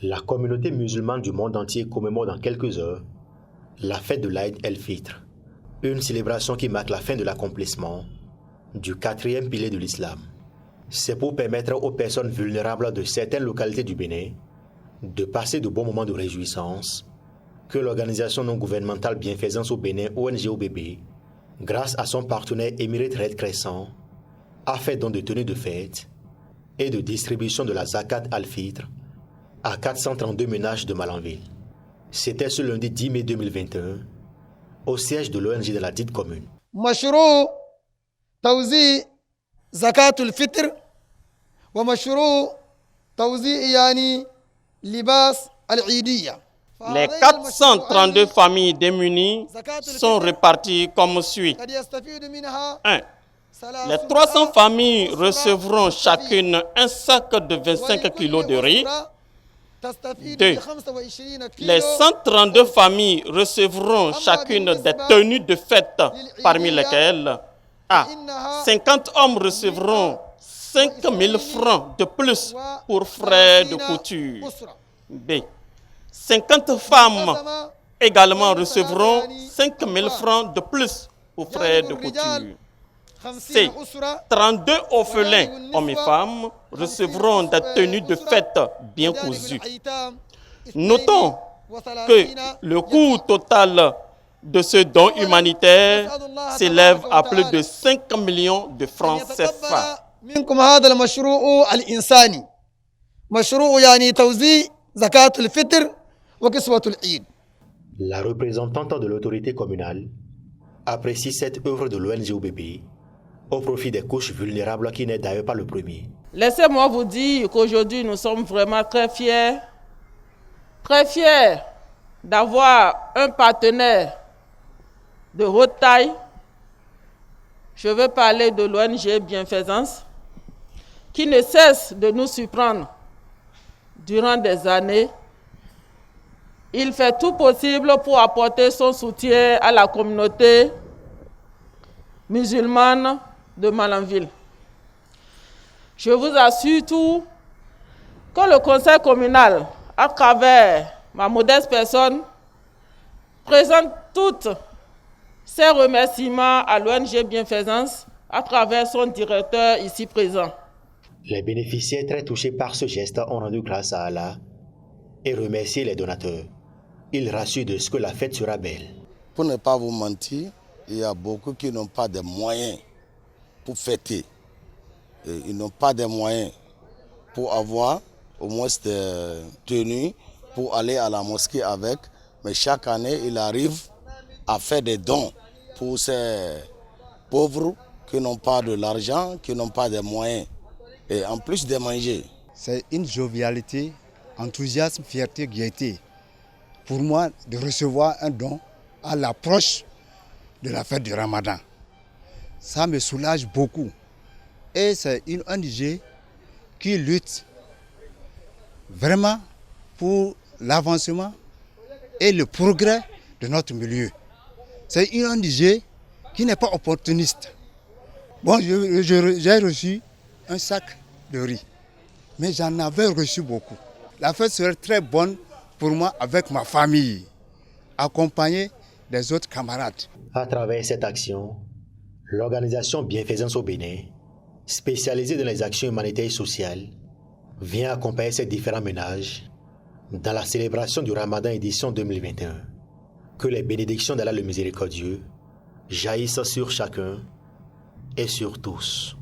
La communauté musulmane du monde entier commémore dans quelques heures la fête de l'Aïd el-Fitr, une célébration qui marque la fin de l'accomplissement du quatrième pilier de l'islam. C'est pour permettre aux personnes vulnérables de certaines localités du Bénin de passer de bons moments de réjouissance que l'organisation non gouvernementale Bienfaisance au Bénin, ONG-OBB, grâce à son partenaire Émirate Red Crescent, a fait don de tenues de fête et de distribution de la Zakat al-Fitr à 432 ménages de Malanville. C'était ce lundi 10 mai 2021 au siège de l'ONG de la dite commune. مشروع توزيع زكاة الفطر ومشروع توزيع لباس العيدية. Les 432 familles démunies sont réparties comme suit. 1. Les 300 familles recevront chacune un sac de 25 kg de riz. 2. Les 132 familles recevront chacune des tenues de fête, parmi lesquelles A. 50 hommes recevront 5 000 francs de plus pour frais de couture. B. 50 femmes également recevront 5 000 francs de plus pour frais de couture. C. 32 orphelins, hommes et femmes, recevront des tenues de fête bien cousues. Notons que le coût total de ce don humanitaire s'élève à plus de 5 millions de francs CFA. منكم هذا المشروع الإنساني مشروع توزيع زكاة الفطر وكسوة العيد. La représentante de l'autorité communale apprécie cette œuvre de l'ONG-OBB au profit des couches vulnérables qui n'est d'ailleurs pas le premier. Laissez-moi vous dire qu'aujourd'hui nous sommes vraiment très fiers d'avoir un partenaire de haute taille. Je veux parler de l'ONG Bienfaisance qui ne cesse de nous surprendre durant des années. Il fait tout possible pour apporter son soutien à la communauté musulmane de Malanville. Je vous assure tout que le conseil communal, à travers ma modeste personne, présente toutes ses remerciements à l'ONG Bienfaisance à travers son directeur ici présent. Les bénéficiaires très touchés par ce geste ont rendu grâce à Allah et remercié les donateurs. Ils rassurent de ce que la fête sera belle. Pour ne pas vous mentir, il y a beaucoup qui n'ont pas de moyens pour fêter. Et ils n'ont pas de moyens pour avoir au moins des tenues pour aller à la mosquée avec. Mais chaque année, il arrive à faire des dons pour ces pauvres qui n'ont pas de l'argent, qui n'ont pas de moyens. Et en plus de manger. C'est une jovialité, enthousiasme, fierté, gaieté. Pour moi, de recevoir un don à l'approche de la fête du Ramadan. Ça me soulage beaucoup. Et c'est une ONG qui lutte vraiment pour l'avancement et le progrès de notre milieu. C'est une ONG qui n'est pas opportuniste. Bon, j'ai reçu un sac de riz, mais j'en avais reçu beaucoup. La fête serait très bonne pour moi avec ma famille, accompagné des autres camarades. À travers cette action, l'organisation Bienfaisance au Bénin, spécialisée dans les actions humanitaires et sociales, vient accompagner ces différents ménages dans la célébration du Ramadan édition 2021. Que les bénédictions d'Allah le Miséricordieux jaillissent sur chacun et sur tous.